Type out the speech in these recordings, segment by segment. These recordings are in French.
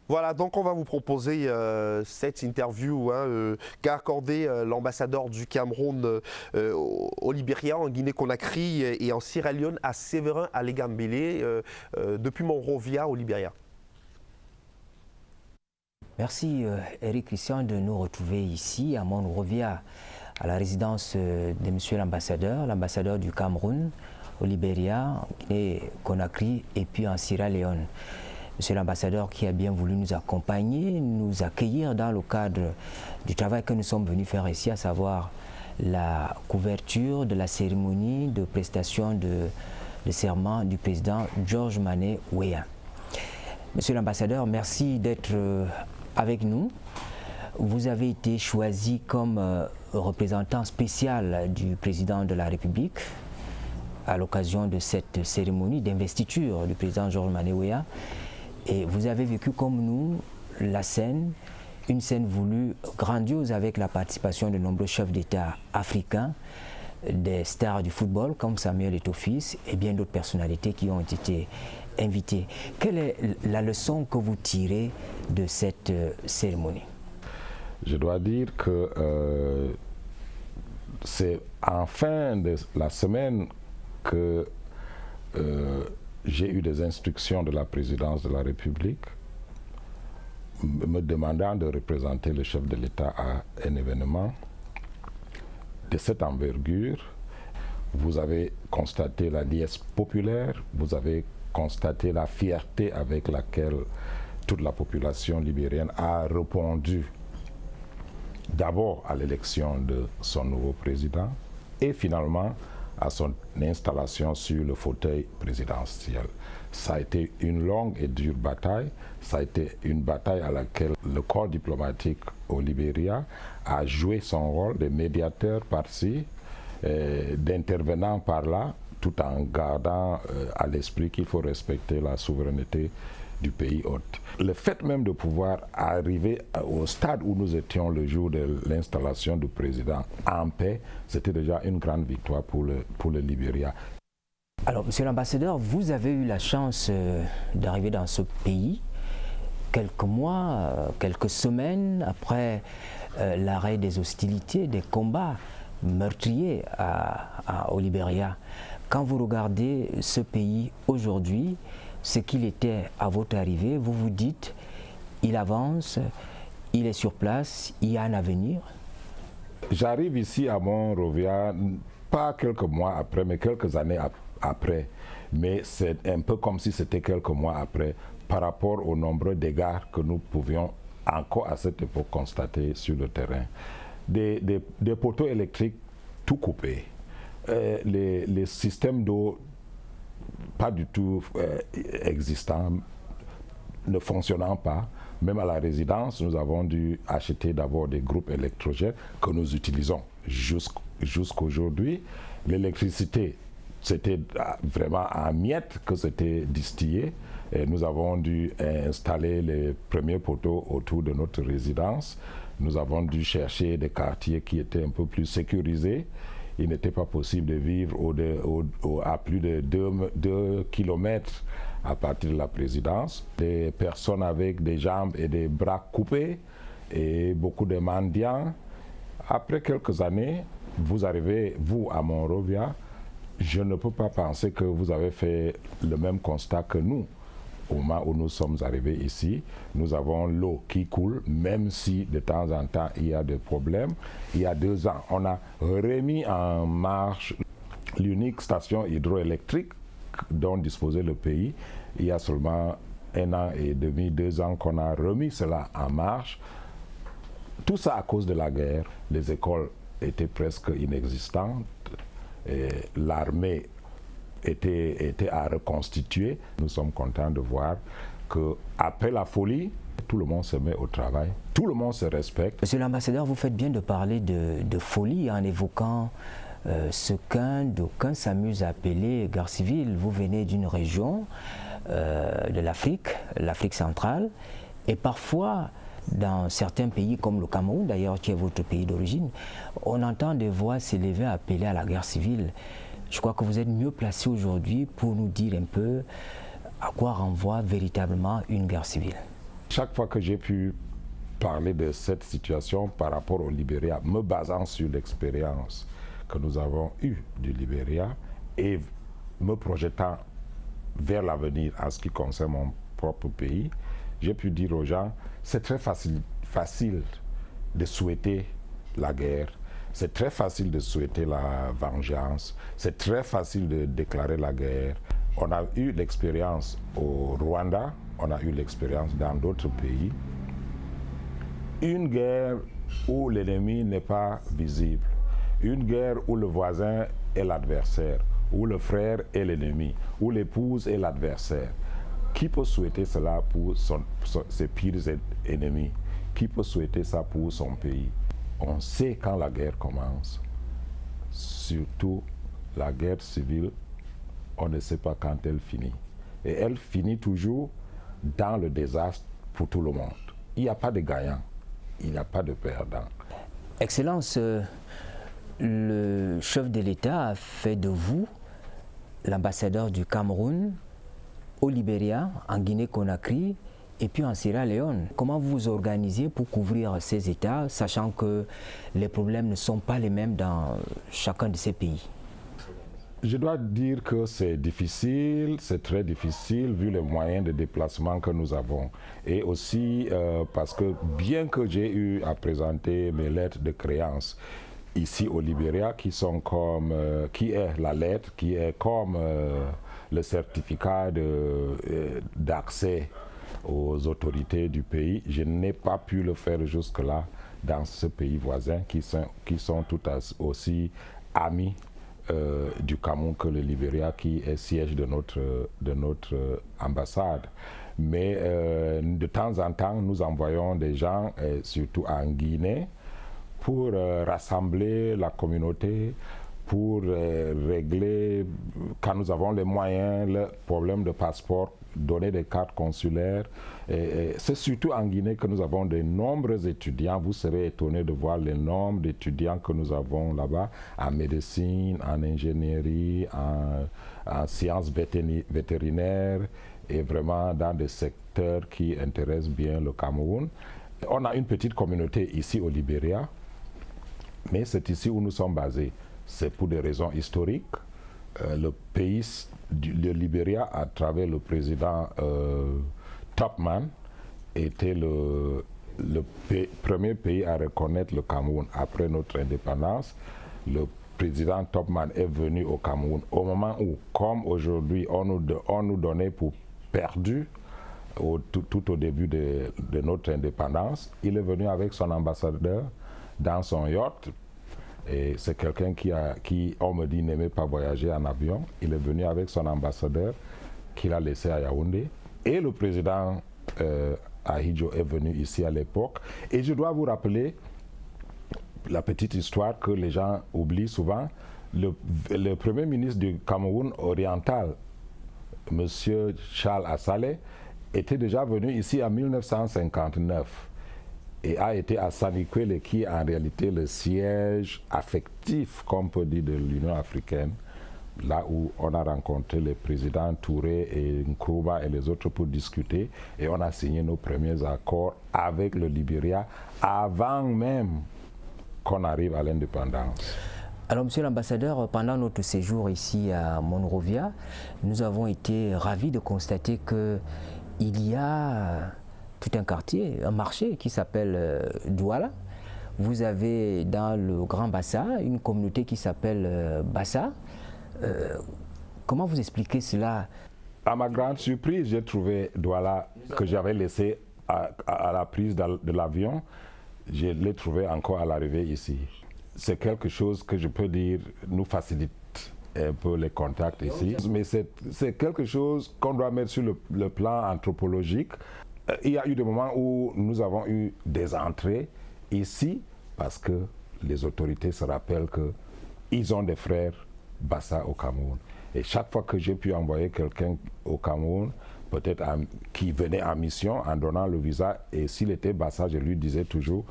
Voilà, donc on va vous proposer cette interview qu'a accordé l'ambassadeur du Cameroun au Libéria, en Guinée-Conakry et en Sierra Leone à Séverin Alegambélé depuis Monrovia au Libéria. Merci Eric Christian de nous retrouver ici à Monrovia, à la résidence de monsieur l'ambassadeur du Cameroun au Libéria, en Guinée-Conakry et puis en Sierra Leone. Monsieur l'ambassadeur qui a bien voulu nous accompagner, nous accueillir dans le cadre du travail que nous sommes venus faire ici, à savoir la couverture de la cérémonie de prestation de serment du président George Mané Weah. Monsieur l'ambassadeur, merci d'être avec nous. Vous avez été choisi comme représentant spécial du président de la République à l'occasion de cette cérémonie d'investiture du président George Mané Weah. Et vous avez vécu comme nous la scène, une scène voulue grandiose avec la participation de nombreux chefs d'État africains, des stars du football comme Samuel Eto'o-Fils et bien d'autres personnalités qui ont été invitées. Quelle est la leçon que vous tirez de cette cérémonie? Je dois dire que c'est en fin de la semaine que j'ai eu des instructions de la présidence de la République me demandant de représenter le chef de l'État à un événement de cette envergure. Vous avez constaté la liesse populaire, vous avez constaté la fierté avec laquelle toute la population libérienne a répondu d'abord à l'élection de son nouveau président et finalement à son installation sur le fauteuil présidentiel. Ça a été une longue et dure bataille. Ça a été une bataille à laquelle le corps diplomatique au Libéria a joué son rôle de médiateur par-ci, d'intervenant par-là, tout en gardant à l'esprit qu'il faut respecter la souveraineté du pays hôte. Le fait même de pouvoir arriver au stade où nous étions le jour de l'installation du président en paix, c'était déjà une grande victoire pour le Libéria. Alors, monsieur l'ambassadeur, vous avez eu la chance d'arriver dans ce pays quelques mois, quelques semaines après l'arrêt des hostilités, des combats meurtriers au Libéria. Quand vous regardez ce pays aujourd'hui, ce qu'il était à votre arrivée, vous vous dites, il avance, il est sur place, il y a un avenir? J'arrive ici à Monrovia, pas quelques mois après, mais quelques années après. Mais c'est un peu comme si c'était quelques mois après, par rapport aux nombreux dégâts que nous pouvions encore à cette époque constater sur le terrain. Des poteaux électriques tout coupés, les systèmes d'eau pas du tout existants, ne fonctionnant pas. Même à la résidence, nous avons dû acheter d'abord des groupes électrogènes que nous utilisons jusqu'aujourd'hui. L'électricité, c'était vraiment en miettes que c'était distillé. Et nous avons dû installer les premiers poteaux autour de notre résidence. Nous avons dû chercher des quartiers qui étaient un peu plus sécurisés. Il n'était pas possible de vivre à plus de 2 kilomètres à partir de la présidence. Des personnes avec des jambes et des bras coupés et beaucoup de mendiants. Après quelques années, vous arrivez, vous, à Monrovia, je ne peux pas penser que vous avez fait le même constat que nous. Au moment où nous sommes arrivés ici, nous avons l'eau qui coule, même si de temps en temps il y a des problèmes. Il y a 2 ans, on a remis en marche l'unique station hydroélectrique dont disposait le pays. Il y a seulement 1 an et demi, 2 ans qu'on a remis cela en marche. Tout ça à cause de la guerre. Les écoles étaient presque inexistantes. L'armée était à reconstituer. Nous sommes contents de voir qu'après la folie, tout le monde se met au travail, tout le monde se respecte. Monsieur l'ambassadeur, vous faites bien de parler de folie en évoquant ce d'aucuns s'amusent à appeler guerre civile. Vous venez d'une région de l'Afrique centrale, et parfois dans certains pays comme le Cameroun, d'ailleurs qui est votre pays d'origine, on entend des voix s'élever à appeler à la guerre civile. Je crois que vous êtes mieux placé aujourd'hui pour nous dire un peu à quoi renvoie véritablement une guerre civile. Chaque fois que j'ai pu parler de cette situation par rapport au Libéria, me basant sur l'expérience que nous avons eue du Libéria et me projetant vers l'avenir en ce qui concerne mon propre pays, j'ai pu dire aux gens, c'est très facile de souhaiter la guerre, c'est très facile de souhaiter la vengeance, c'est très facile de déclarer la guerre. On a eu l'expérience au Rwanda, on a eu l'expérience dans d'autres pays. Une guerre où l'ennemi n'est pas visible, une guerre où le voisin est l'adversaire, où le frère est l'ennemi, où l'épouse est l'adversaire. Qui peut souhaiter cela pour ses pires ennemis? Qui peut souhaiter ça pour son pays? On sait quand la guerre commence, surtout la guerre civile, on ne sait pas quand elle finit. Et elle finit toujours dans le désastre pour tout le monde. Il n'y a pas de gagnant, il n'y a pas de perdant. Excellence, le chef de l'État a fait de vous l'ambassadeur du Cameroun au Libéria, en Guinée-Conakry et puis en Sierra Leone. Comment vous vous organisez pour couvrir ces États, sachant que les problèmes ne sont pas les mêmes dans chacun de ces pays? Je dois dire que c'est difficile, c'est très difficile vu les moyens de déplacement que nous avons. Et aussi parce que bien que j'ai eu à présenter mes lettres de créance ici au Libéria, qui sont comme, qui est la lettre, qui est comme le certificat d'accès aux autorités du pays, je n'ai pas pu le faire jusque-là dans ce pays voisin qui sont tout aussi amis du Cameroun que le Libéria, qui est siège de notre ambassade. Mais de temps en temps, nous envoyons des gens, surtout en Guinée, pour rassembler la communauté, pour régler, quand nous avons les moyens, le problème de passeport, donner des cartes consulaires. C'est surtout en Guinée que nous avons de nombreux étudiants. Vous serez étonnés de voir le nombre d'étudiants que nous avons là-bas, en médecine, en ingénierie, en sciences vétérinaires, et vraiment dans des secteurs qui intéressent bien le Cameroun. On a une petite communauté ici au Libéria, mais c'est ici où nous sommes basés. C'est pour des raisons historiques. Le pays, le Libéria, à travers le président Topman, était le premier pays à reconnaître le Cameroun après notre indépendance. Le président Topman est venu au Cameroun au moment où, comme aujourd'hui, on nous donnait pour perdus tout au début de notre indépendance. Il est venu avec son ambassadeur dans son yacht. Et c'est quelqu'un qui, on me dit, n'aimait pas voyager en avion. Il est venu avec son ambassadeur qu'il a laissé à Yaoundé. Et le président Ahidjo est venu ici à l'époque. Et je dois vous rappeler la petite histoire que les gens oublient souvent. Le premier ministre du Cameroun oriental, M. Charles Assalé, était déjà venu ici en 1959. Et a été à Sanikwele, qui est en réalité le siège affectif, comme on peut dire, de l'Union africaine, là où on a rencontré les présidents Touré et Nkrumah et les autres pour discuter, et on a signé nos premiers accords avec le Libéria avant même qu'on arrive à l'indépendance. Alors, monsieur l'ambassadeur, pendant notre séjour ici à Monrovia, nous avons été ravis de constater qu'il y a tout un quartier, un marché qui s'appelle Douala. Vous avez dans le Grand Bassa une communauté qui s'appelle Bassa. Comment vous expliquez cela? À ma grande surprise, j'ai trouvé Douala que j'avais laissé à la prise de l'avion. Je l'ai trouvé encore à l'arrivée ici. C'est quelque chose que je peux dire nous facilite un peu les contacts ici. Mais c'est quelque chose qu'on doit mettre sur le plan anthropologique. Il y a eu des moments où nous avons eu des entrées ici parce que les autorités se rappellent qu'ils ont des frères Bassa au Cameroun. Et chaque fois que j'ai pu envoyer quelqu'un au Cameroun, peut-être qui venait en mission en donnant le visa, et s'il était Bassa, je lui disais toujours,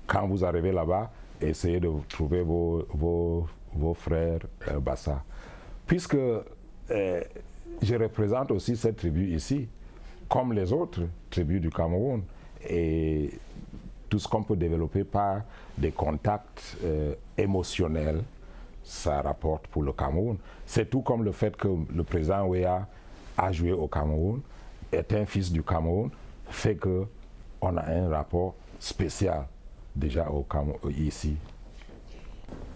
quand vous arrivez là-bas, essayez de trouver vos frères Bassa. Puisque je représente aussi cette tribu ici, comme les autres tribus du Cameroun. Et tout ce qu'on peut développer par des contacts émotionnels, ça rapporte pour le Cameroun. C'est tout comme le fait que le président Weah a joué au Cameroun, est un fils du Cameroun, fait qu'on a un rapport spécial déjà au Cameroun, ici.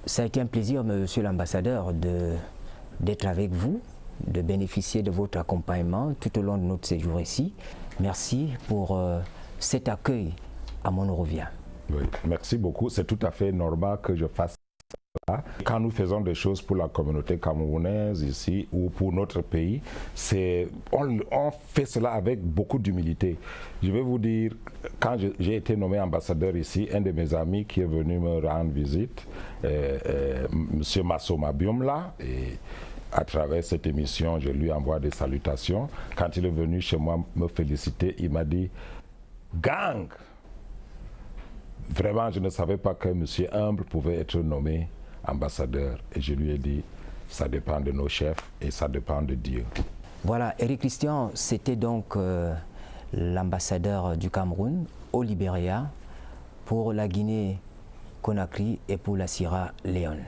Ça a été un plaisir, monsieur l'ambassadeur, d'être avec vous, de bénéficier de votre accompagnement tout au long de notre séjour ici. Merci pour cet accueil à Monrovia. Oui, merci beaucoup. C'est tout à fait normal que je fasse ça. Quand nous faisons des choses pour la communauté camerounaise ici ou pour notre pays, on fait cela avec beaucoup d'humilité. Je vais vous dire, quand j'ai été nommé ambassadeur ici, un de mes amis qui est venu me rendre visite, M. Massoma Biomla, et à travers cette émission, je lui envoie des salutations. Quand il est venu chez moi me féliciter, il m'a dit « Gang !» Vraiment, je ne savais pas que M. Humble pouvait être nommé ambassadeur. Et je lui ai dit, ça dépend de nos chefs et ça dépend de Dieu. Voilà, Éric Christian, c'était donc l'ambassadeur du Cameroun au Libéria pour la Guinée-Conakry et pour la Sierra Leone.